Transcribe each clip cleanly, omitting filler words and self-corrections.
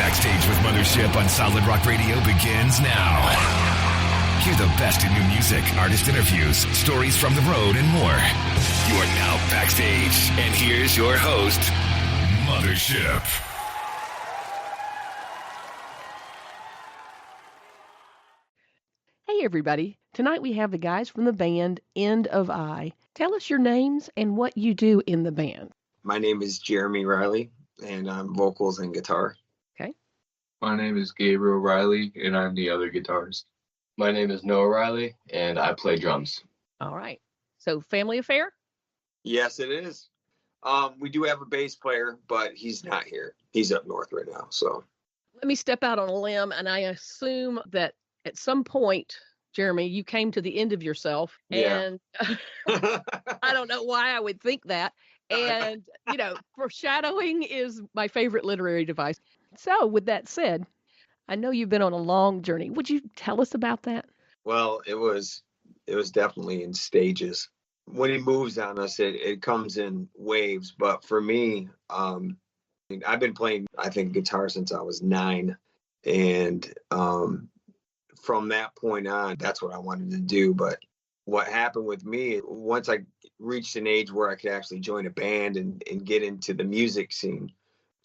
Backstage with Mothership on Solid Rock Radio begins now. Hear the best in new music, artist interviews, stories from the road, and more. You are now backstage, and here's your host, Mothership. Hey everybody, tonight we have the guys from the band End of I. Tell us your names and what you do in the band. My name is Jeremy Riley, and I'm vocals and guitar. Okay. My name is Gabriel Riley, and I'm the other guitarist. My name is Noah Riley, and I play drums. All right. So family affair? Yes, it is. We do have a bass player, but he's not here. He's up north right now. So Let me step out on a limb, and I assume that at some point, Jeremy, you came to the end of yourself. Yeah. And I don't know why I would think that. And, foreshadowing is my favorite literary device. So with that said, I know you've been on a long journey. Would you tell us about that? Well, it was definitely in stages. When he moves on us, it comes in waves. But for me, I've been playing, I think, guitar since I was 9. And from that point on, that's what I wanted to do. But what happened with me, once I reached an age where I could actually join a band and get into the music scene,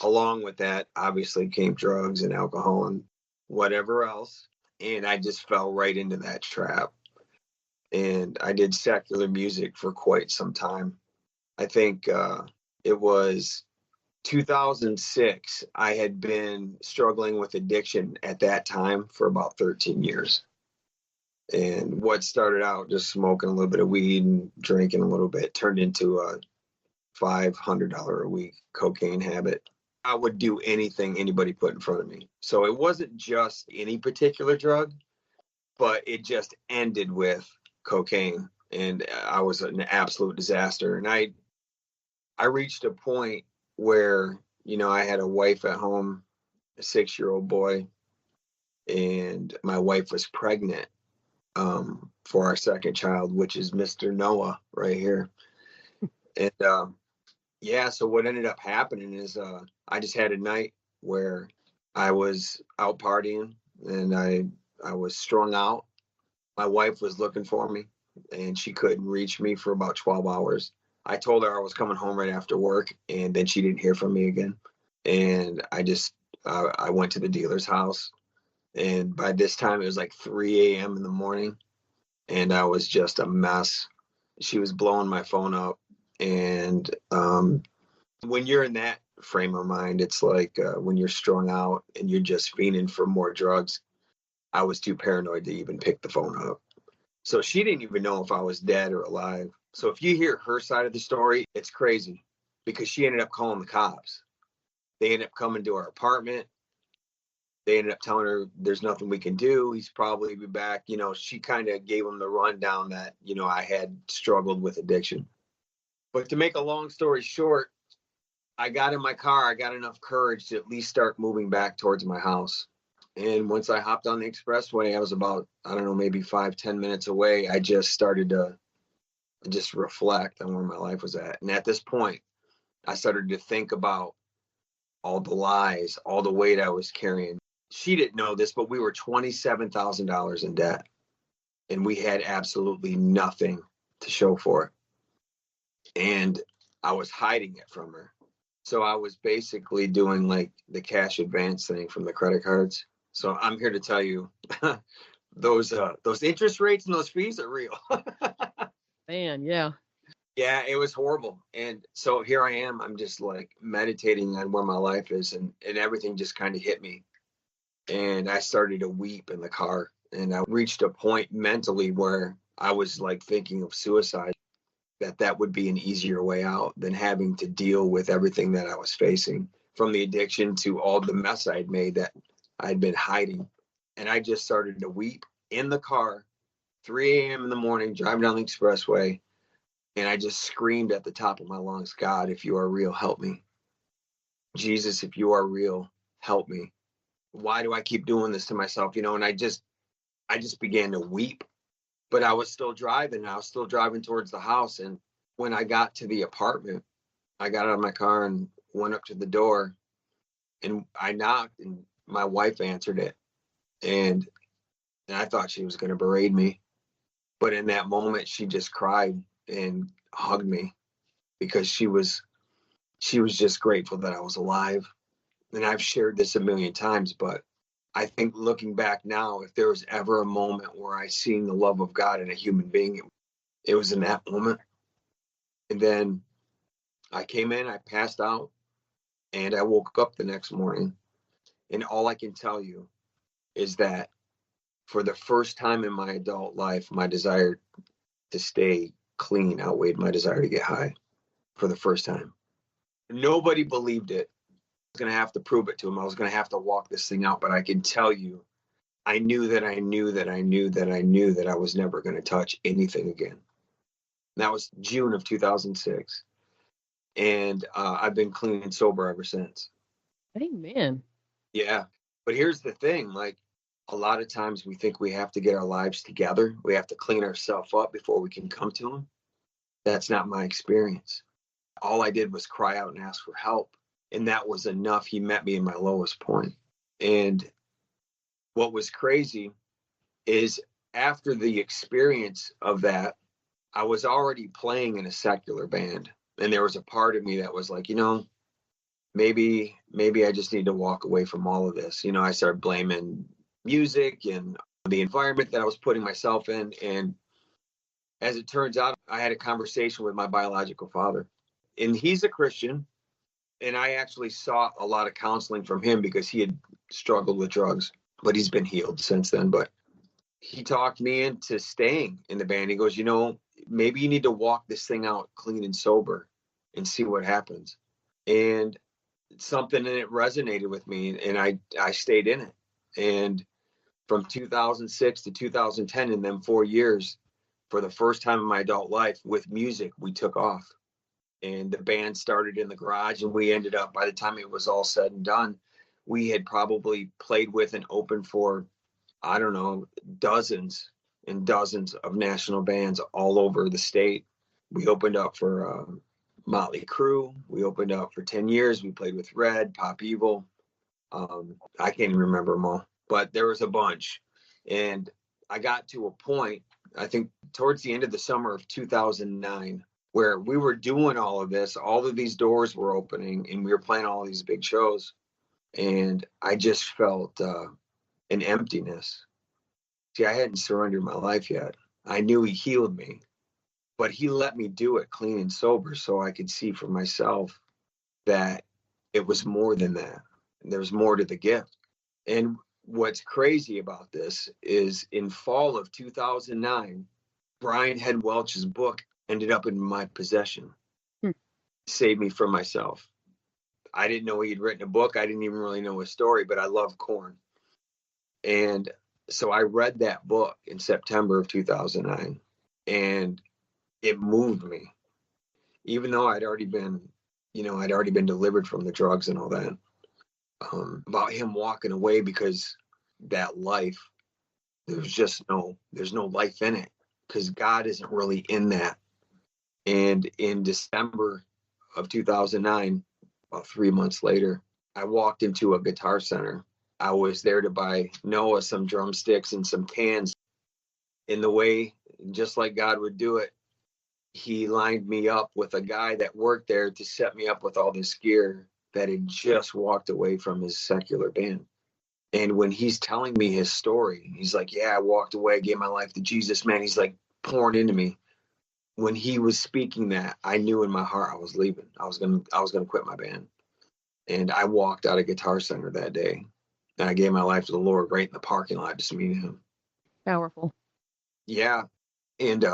along with that, obviously came drugs and alcohol and whatever else. And I just fell right into that trap. And I did secular music for quite some time. I think it was 2006. I had been struggling with addiction at that time for about 13 years. And what started out just smoking a little bit of weed and drinking a little bit turned into a $500 a week cocaine habit. I would do anything anybody put in front of me. So it wasn't just any particular drug, but it just ended with cocaine. And I was an absolute disaster. And I reached a point where, I had a wife at home, a 6-year-old boy, and my wife was pregnant for our second child, which is Mr. Noah right here. And so what ended up happening is I just had a night where I was out partying and I was strung out. My wife was looking for me and she couldn't reach me for about 12 hours. I told her I was coming home right after work, and then she didn't hear from me again. And I went to the dealer's house, and by this time it was like 3 a.m. in the morning, and I was just a mess. She was blowing my phone up. And when you're in that frame of mind, it's like when you're strung out and you're just fiending for more drugs. I was too paranoid to even pick the phone up. So she didn't even know if I was dead or alive. So if you hear her side of the story, it's crazy because she ended up calling the cops. They ended up coming to our apartment. They ended up telling her there's nothing we can do. He's probably be back. She kind of gave them the rundown that, I had struggled with addiction. But to make a long story short, I got in my car. I got enough courage to at least start moving back towards my house. And once I hopped on the expressway, I was about, maybe 5-10 minutes away. I just started to reflect on where my life was at. And at this point, I started to think about all the lies, all the weight I was carrying. She didn't know this, but we were $27,000 in debt. And we had absolutely nothing to show for it. And I was hiding it from her. So I was basically doing like the cash advance thing from the credit cards. So I'm here to tell you those interest rates and those fees are real. Man, yeah. Yeah, it was horrible. And so here I am. I'm just like meditating on where my life is, and everything just kind of hit me. And I started to weep in the car. And I reached a point mentally where I was like thinking of suicide, that would be an easier way out than having to deal with everything that I was facing, from the addiction to all the mess I'd made that I'd been hiding. And I just started to weep in the car, 3 a.m. in the morning, driving down the expressway. And I just screamed at the top of my lungs, God, if you are real, help me. Jesus, if you are real, help me. Why do I keep doing this to myself? And I just began to weep. But I was still driving. I was still driving towards the house. And when I got to the apartment, I got out of my car and went up to the door. And I knocked, and my wife answered it. And I thought she was going to berate me. But in that moment, she just cried and hugged me because she was just grateful that I was alive. And I've shared this a million times, but I think looking back now, if there was ever a moment where I seen the love of God in a human being, it was in that moment. And then I came in, I passed out, and I woke up the next morning. And all I can tell you is that for the first time in my adult life, my desire to stay clean outweighed my desire to get high for the first time. Nobody believed it. I was going to have to prove it to them. I was going to have to walk this thing out. But I can tell you, I knew that I knew that I knew that I knew that I was never going to touch anything again. And that was June of 2006. And I've been clean and sober ever since. Amen. Yeah. But here's the thing, like, a lot of times we think we have to get our lives together. We have to clean ourselves up before we can come to him. That's not my experience. All I did was cry out and ask for help. And that was enough. He met me in my lowest point. And what was crazy is after the experience of that, I was already playing in a secular band. And there was a part of me that was like, maybe I just need to walk away from all of this. I started blaming music and the environment that I was putting myself in. And as it turns out, I had a conversation with my biological father, and he's a Christian. And I actually sought a lot of counseling from him because he had struggled with drugs, but he's been healed since then. But he talked me into staying in the band. He goes, maybe you need to walk this thing out clean and sober and see what happens. And something in it resonated with me, and I stayed in it. And from 2006 to 2010, in them 4 years, for the first time in my adult life with music, we took off. And the band started in the garage, and we ended up, by the time it was all said and done, we had probably played with and opened for, I don't know, dozens and dozens of national bands all over the state. We opened up for Motley Crue. We opened up for 10 years. We played with Red, Pop Evil. I can't even remember them all, but there was a bunch. And I got to a point, I think towards the end of the summer of 2009, where we were doing all of this, all of these doors were opening, and we were playing all these big shows. And I just felt an emptiness. See, I hadn't surrendered my life yet. I knew he healed me, but he let me do it clean and sober so I could see for myself that it was more than that. There was more to the gift. And what's crazy about this is in fall of 2009, Brian Head Welch's book ended up in my possession. Saved me from myself. I didn't know he had written a book. I didn't even really know his story, but I love Korn. And so I read that book in September of 2009, and it moved me. Even though I'd already been delivered from the drugs and all that, about him walking away, because that life, there's no life in it, because God isn't really in that. And in December of 2009, about 3 months later, I walked into a Guitar Center. I was there to buy Noah some drumsticks and some cans. In the way, just like God would do it, he lined me up with a guy that worked there to set me up with all this gear that had just walked away from his secular band. And when he's telling me his story, he's like, yeah, I walked away, gave my life to Jesus, man. He's like pouring into me. When he was speaking that, I knew in my heart I was leaving. I was gonna quit my band. And I walked out of Guitar Center that day. And I gave my life to the Lord right in the parking lot, just meeting him. Powerful. Yeah. And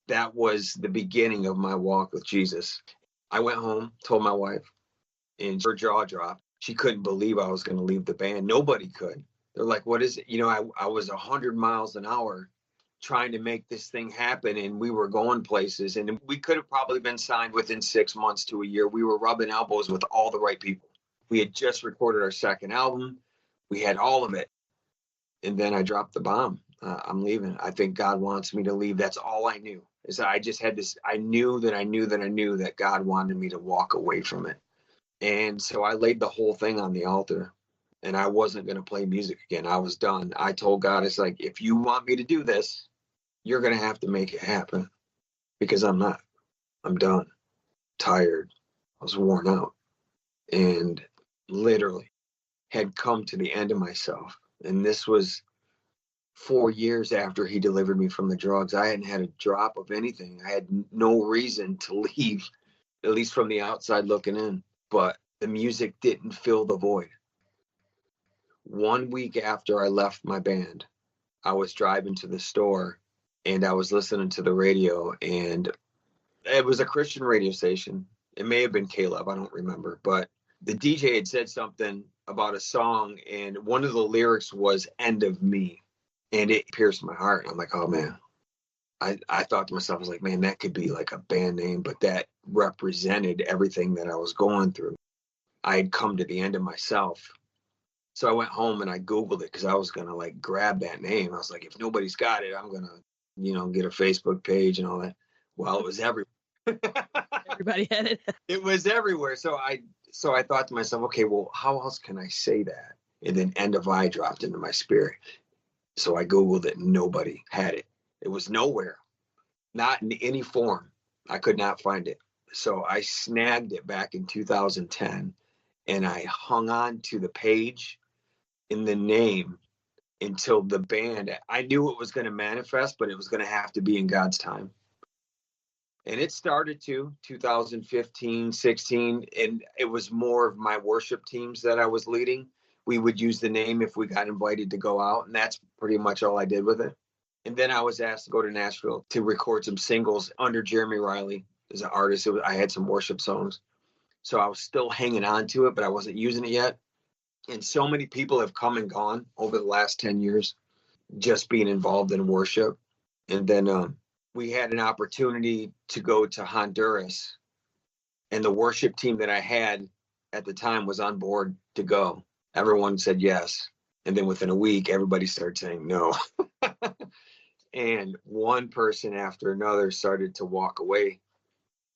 that was the beginning of my walk with Jesus. I went home, told my wife, and her jaw dropped. She couldn't believe I was going to leave the band. Nobody could. They're like, what is it? I was 100 miles an hour trying to make this thing happen, and we were going places, and we could have probably been signed within 6 months to a year. We were rubbing elbows with all the right people. We had just recorded our second album. We had all of it. And then I dropped the bomb. I'm leaving. I think God wants me to leave. That's all I knew. Is I just had this, I knew that God wanted me to walk away from it. And so I laid the whole thing on the altar, and I wasn't going to play music again. I was done. I told God, it's like, if you want me to do this, you're going to have to make it happen, because I'm not. I'm done, tired. I was worn out, and literally had come to the end of myself. And this was 4 years after he delivered me from the drugs. I hadn't had a drop of anything. I had no reason to leave, at least from the outside looking in. But the music didn't fill the void. 1 week after I left my band, I was driving to the store and I was listening to the radio, and it was a Christian radio station. It may have been Caleb, I don't remember, but the DJ had said something about a song, and one of the lyrics was "End of Me," and it pierced my heart. I'm like, oh man. I thought to myself, I was like, man, that could be like a band name, but that represented everything that I was going through. I had come to the end of myself. So I went home and I Googled it, because I was going to like grab that name. I was like, if nobody's got it, I'm going to, get a Facebook page and all that. Well, it was everywhere. Everybody had it. It was everywhere. So I thought to myself, okay, well, how else can I say that? And then "End of I" dropped into my spirit. So I Googled it and nobody had it. It was nowhere, not in any form. I could not find it. So I snagged it back in 2010, and I hung on to the page in the name until the band, I knew it was going to manifest, but it was going to have to be in God's time. And it started 2015, 16, and it was more of my worship teams that I was leading. We would use the name if we got invited to go out, and that's pretty much all I did with it. And then I was asked to go to Nashville to record some singles under Jeremy Riley as an artist. I had some worship songs. So I was still hanging on to it, but I wasn't using it yet. And so many people have come and gone over the last 10 years, just being involved in worship. And then we had an opportunity to go to Honduras, and the worship team that I had at the time was on board to go. Everyone said yes. And then within a week, everybody started saying no. And one person after another started to walk away.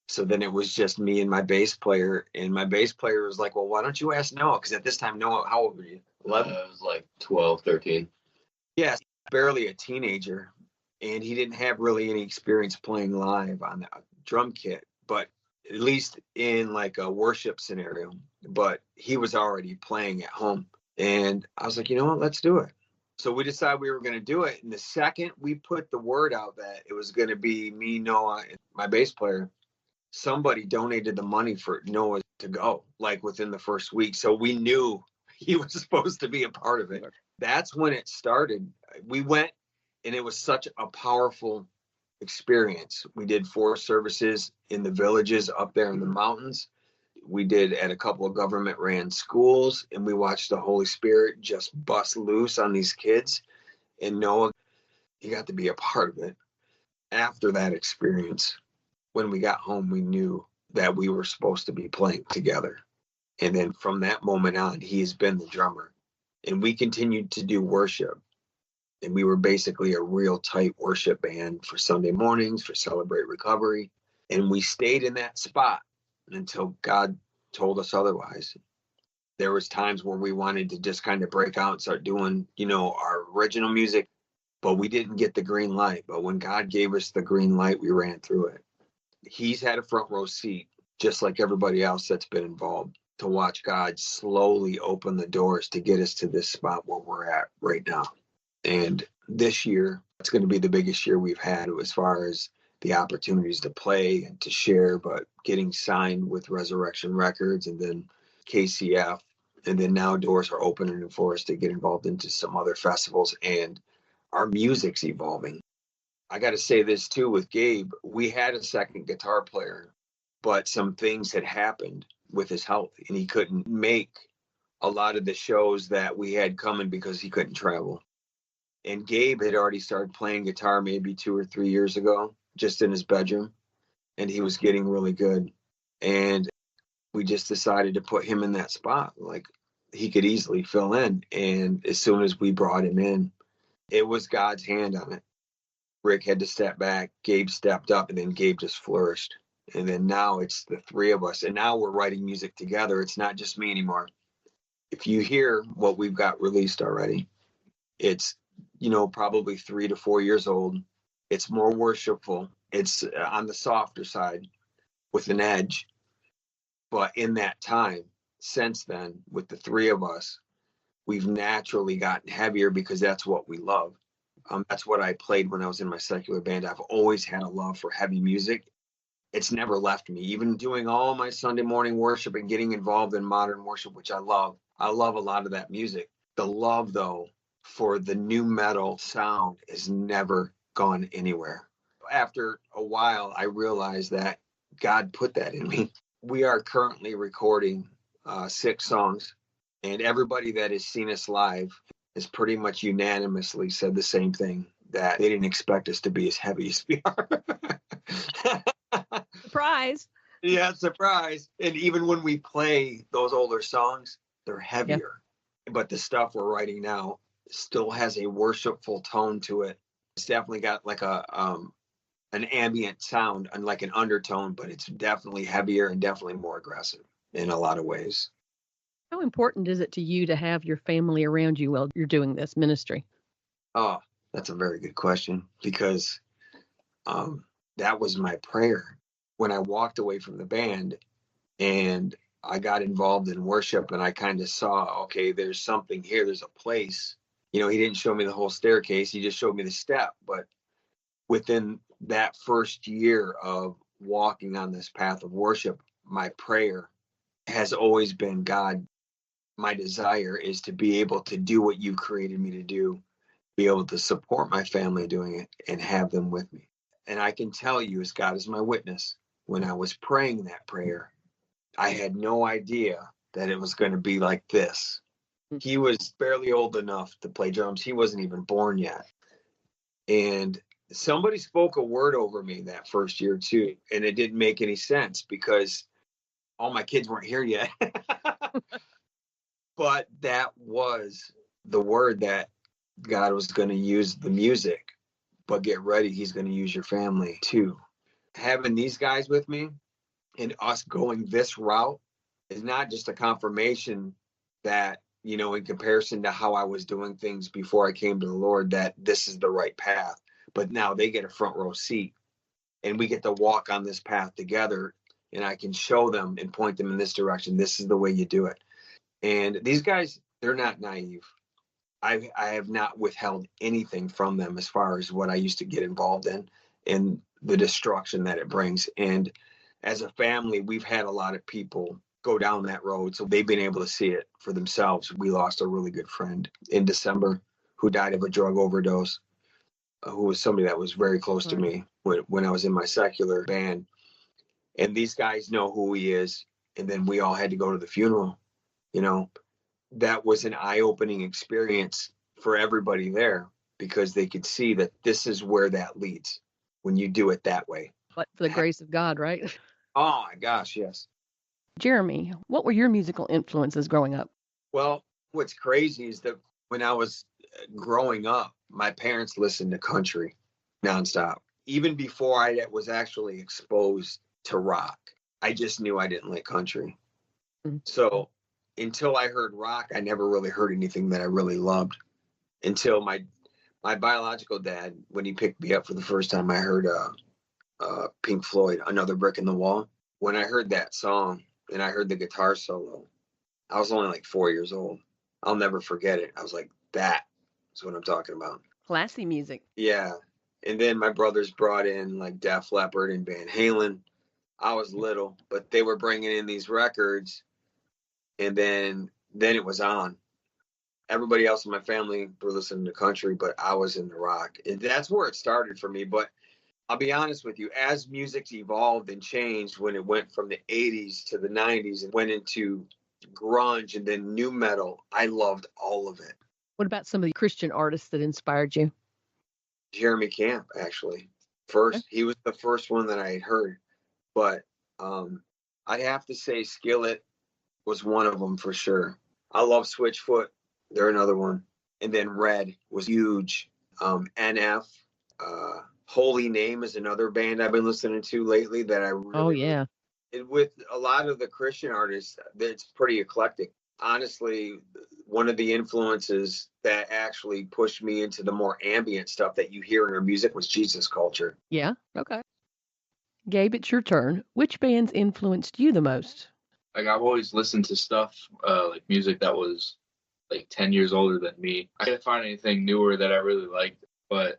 So then it was just me and my bass player. And my bass player was like, well, why don't you ask Noah? Because at this time, Noah, how old were you? 11? I was like 12, 13. Yeah, barely a teenager. And he didn't have really any experience playing live on a drum kit, but at least in like a worship scenario. But he was already playing at home. And I was like, you know what, let's do it. So we decided we were going to do it. And the second we put the word out that it was going to be me, Noah, and my bass player, somebody donated the money for Noah to go, like within the first week. So we knew he was supposed to be a part of it. That's when it started. We went, and it was such a powerful experience. We did 4 services in the villages up there in the mountains. We did at a couple of government ran schools, and we watched the Holy Spirit just bust loose on these kids. And Noah, he got to be a part of it. After that experience, when we got home, we knew that we were supposed to be playing together. And then from that moment on, he has been the drummer. And we continued to do worship. And we were basically a real tight worship band for Sunday mornings, for Celebrate Recovery. And we stayed in that spot until God told us otherwise. There was times where we wanted to just kind of break out and start doing, our original music, but we didn't get the green light. But when God gave us the green light, we ran through it. He's had a front row seat, just like everybody else that's been involved, to watch God slowly open the doors to get us to this spot where we're at right now. And this year, it's going to be the biggest year we've had as far as the opportunities to play and to share, but getting signed with Resurrection Records and then KCF. And then now doors are opening for us to get involved into some other festivals, and our music's evolving. I got to say this too with Gabe. We had a second guitar player, but some things had happened with his health, and he couldn't make a lot of the shows that we had coming because he couldn't travel. And Gabe had already started playing guitar maybe 2 or 3 years ago, just in his bedroom, and he was getting really good. And we just decided to put him in that spot. Like, he could easily fill in. And as soon as we brought him in, it was God's hand on it. Rick had to step back, Gabe stepped up, and then Gabe just flourished. And then now it's the three of us. And now we're writing music together. It's not just me anymore. If you hear what we've got released already, it's, probably 3 to 4 years old. It's more worshipful. It's on the softer side with an edge. But in that time, since then, with the three of us, we've naturally gotten heavier because that's what we love. That's what I played when I was in my secular band. I've always had a love for heavy music. It's never left me. Even doing all my Sunday morning worship and getting involved in modern worship, which I love. I love a lot of that music. The love, though, for the new metal sound has never gone anywhere. After a while, I realized that God put that in me. We are currently recording 6 songs, and everybody that has seen us live has pretty much unanimously said the same thing, that they didn't expect us to be as heavy as we are. Surprise. Yeah, surprise. And even when we play those older songs, they're heavier. Yeah. But the stuff we're writing now still has a worshipful tone to it. It's definitely got like an ambient sound and like an undertone, but it's definitely heavier and definitely more aggressive in a lot of ways. How important is it to you to have your family around you while you're doing this ministry? Oh, that's a very good question, because that was my prayer when I walked away from the band and I got involved in worship, and I kind of saw, okay, there's something here. There's a place. He didn't show me the whole staircase. He just showed me the step. But within that first year of walking on this path of worship, my prayer has always been, God, my desire is to be able to do what you created me to do, be able to support my family doing it, and have them with me. And I can tell you, as God is my witness, when I was praying that prayer, I had no idea that it was going to be like this. He was barely old enough to play drums. He wasn't even born yet. And somebody spoke a word over me that first year too. And it didn't make any sense because all my kids weren't here yet. But that was the word that God was going to use the music, but get ready. He's going to use your family too. Having these guys with me and us going this route is not just a confirmation that, in comparison to how I was doing things before I came to the Lord, that this is the right path. But now they get a front row seat and we get to walk on this path together, and I can show them and point them in this direction. This is the way you do it. And these guys, they're not naive. I have not withheld anything from them as far as what I used to get involved in and the destruction that it brings. And as a family, we've had a lot of people go down that road, so they've been able to see it for themselves. We lost a really good friend in December who died of a drug overdose, who was somebody that was very close to me when I was in my secular band. And these guys know who he is. And then we all had to go to the funeral. That was an eye-opening experience for everybody there, because they could see that this is where that leads when you do it that way. But for the grace of God, right? Oh my gosh, yes. Jeremy, what were your musical influences growing up? Well, what's crazy is that when I was growing up, my parents listened to country nonstop. Even before I was actually exposed to rock, I just knew I didn't like country. Mm-hmm. So until I heard rock, I never really heard anything that I really loved. Until my biological dad, when he picked me up for the first time, I heard Pink Floyd, Another Brick in the Wall. When I heard that song and I heard the guitar solo, I was only like 4 years old. I'll never forget it. I was like, that is what I'm talking about. Classy music. Yeah. And then my brothers brought in like Def Leppard and Van Halen. I was little, but they were bringing in these records. And then it was on. Everybody else in my family were listening to country, but I was in the rock. And that's where it started for me. But I'll be honest with you, as music's evolved and changed, when it went from the 80s to the 90s and went into grunge and then new metal, I loved all of it. What about some of the Christian artists that inspired you? Jeremy Camp, actually. First, he was the first one that I had heard. But I'd have to say Skillet was one of them for sure. I love Switchfoot. They're another one. And then Red was huge. NF, Holy Name is another band I've been listening to lately that I really, Oh yeah. with a lot of the Christian artists, it's pretty eclectic. Honestly, one of the influences that actually pushed me into the more ambient stuff that you hear in our music was Jesus culture. Yeah. Okay. Gabe, it's your turn. Which bands influenced you the most? Like I've always listened to stuff, like music that was like 10 years older than me. I couldn't find anything newer that I really liked, but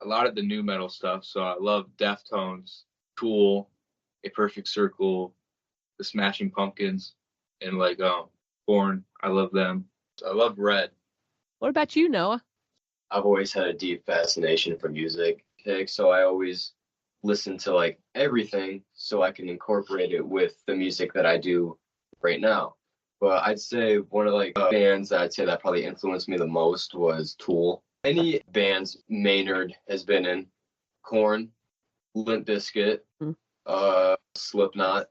a lot of the new metal stuff. So I love Deftones, Tool, A Perfect Circle, the Smashing Pumpkins, and like Korn. I love them. I love Red. What about you, Noah? I've always had a deep fascination for music. Okay, so I always listen to like everything so I can incorporate it with the music that I do right now. But I'd say one of like bands that I'd say that probably influenced me the most was Tool. Any bands Maynard has been in, Korn, Limp Bizkit, Slipknot.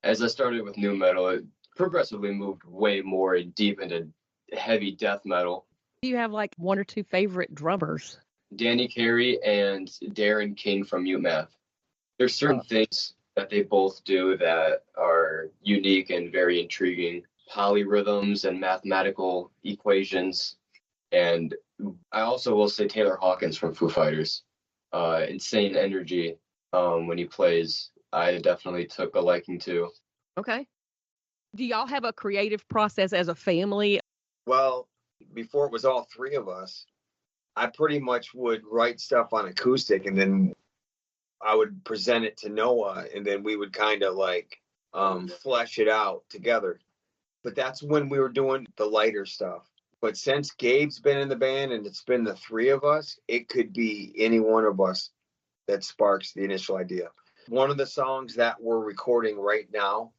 As I started with new metal, it progressively moved way more deep into heavy death metal. Do you have like one or two favorite drummers? Danny Carey and Darren King from UMath. There's certain things that they both do that are unique and very intriguing. Polyrhythms and mathematical equations. And I also will say Taylor Hawkins from Foo Fighters. Insane energy when he plays. I definitely took a liking to. Okay. Do y'all have a creative process as a family? Well, before it was all three of us, I pretty much would write stuff on acoustic and then I would present it to Noah and then we would kind of like flesh it out together. But that's when we were doing the lighter stuff. But since Gabe's been in the band and it's been the three of us, it could be any one of us that sparks the initial idea. One of the songs that we're recording right now,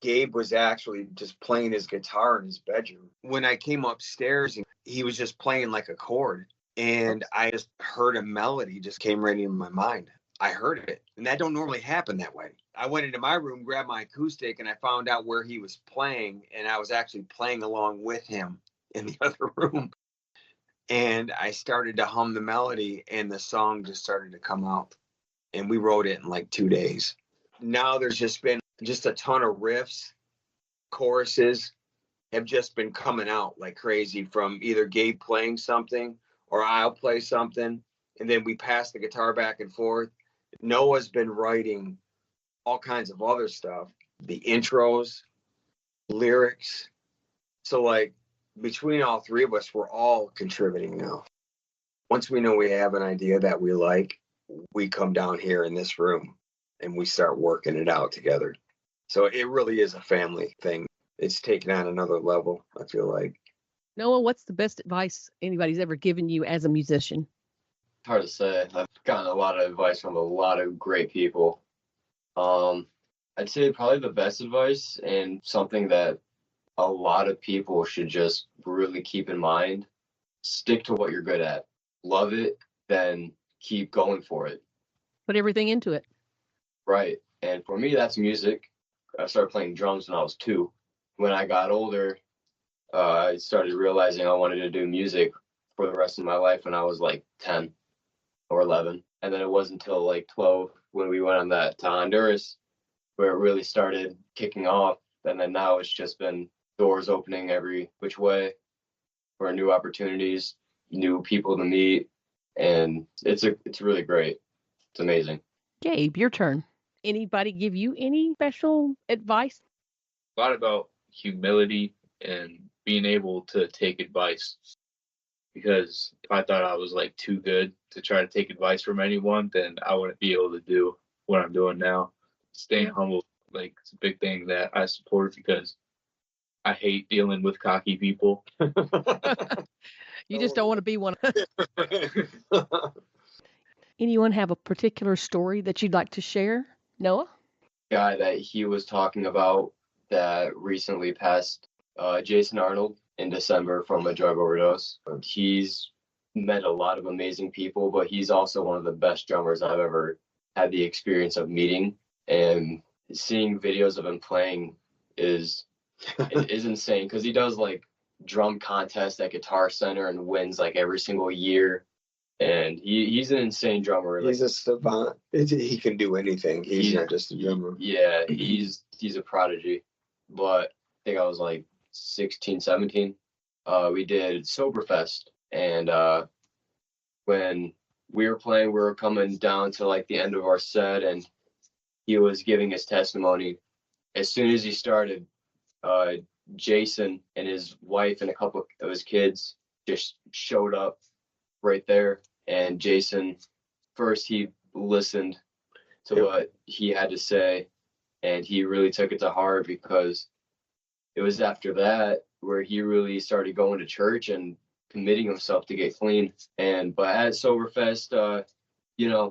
Gabe was actually just playing his guitar in his bedroom. When I came upstairs, he was just playing like a chord. And I just heard a melody just came right in my mind. I heard it. And that don't normally happen that way. I went into my room, grabbed my acoustic, and I found out where he was playing. And I was actually playing along with him in the other room. And I started to hum the melody and the song just started to come out. And we wrote it in like 2 days. Now there's just been just a ton of riffs, choruses have just been coming out like crazy from either Gabe playing something or I'll play something. And then we pass the guitar back and forth. Noah's been writing all kinds of other stuff, the intros, lyrics. So like between all three of us, we're all contributing now. Once we know we have an idea that we like, we come down here in this room and we start working it out together. So it really is a family thing. It's taken on another level, I feel like. Noah, what's the best advice anybody's ever given you as a musician? Hard to say. I've gotten a lot of advice from a lot of great people. I'd say probably the best advice and something that a lot of people should just really keep in mind, stick to what you're good at. Love it, then keep going for it. Put everything into it. Right. And for me, that's music. I started playing drums when I was 2. When I got older, I started realizing I wanted to do music for the rest of my life when I was like 10 or 11. And then it wasn't until like 12 when we went on that to Honduras where it really started kicking off. And then now it's just been doors opening every which way for new opportunities, new people to meet. And it's really great. It's amazing. Gabe, your turn. Anybody give you any special advice? A lot about humility and being able to take advice. Because if I thought I was like too good to try to take advice from anyone, then I wouldn't be able to do what I'm doing now. Staying humble, like it's a big thing that I support because I hate dealing with cocky people. You just don't want to be one. Anyone have a particular story that you'd like to share? Noah? Guy that he was talking about that recently passed, Jason Arnold, in December from a drug overdose. He's met a lot of amazing people, but he's also one of the best drummers I've ever had the experience of meeting. And seeing videos of him playing is insane because he does like drum contests at Guitar Center and wins like every single year. and he's an insane drummer. He's a savant. He can do anything. He's not just a drummer. Yeah, he's a prodigy. But I think I was like 16, 17. We did Soberfest, and when we were playing, we were coming down to like the end of our set, and he was giving his testimony. As soon as he started, Jason and his wife and a couple of his kids just showed up right there. And Jason, first he listened to what he had to say, and he really took it to heart, because it was after that where he really started going to church and committing himself to get clean. But at Soberfest,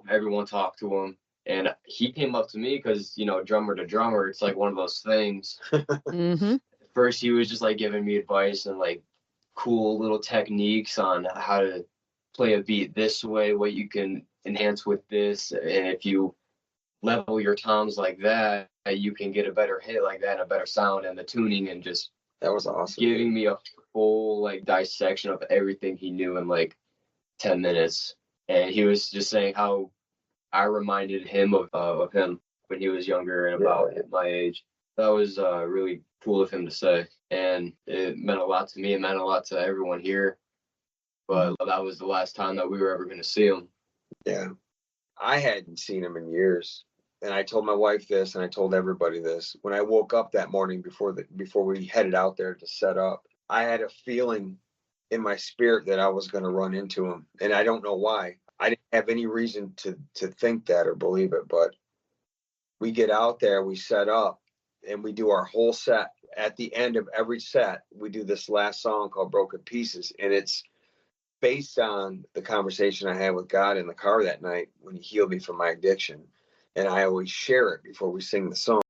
everyone talked to him, and he came up to me because, drummer to drummer, it's like one of those things. Mm-hmm. First, he was just like giving me advice and like cool little techniques on how to play a beat this way, what you can enhance with this, and if you level your toms like that, you can get a better hit like that and a better sound, and the tuning, and just That was awesome. giving me a full like dissection of everything he knew in like 10 minutes. And he was just saying how I reminded him of him when he was younger and about my age. That was really cool of him to say, and it meant a lot to me. It meant a lot to everyone here. But that was the last time that we were ever going to see him. Yeah. I hadn't seen him in years. And I told my wife this, and I told everybody this. When I woke up that morning before we headed out there to set up, I had a feeling in my spirit that I was going to run into him. And I don't know why. I didn't have any reason to think that or believe it. But we get out there, we set up, and we do our whole set. At the end of every set, we do this last song called Broken Pieces. And it's based on the conversation I had with God in the car that night when he healed me from my addiction. And I always share it before we sing the song.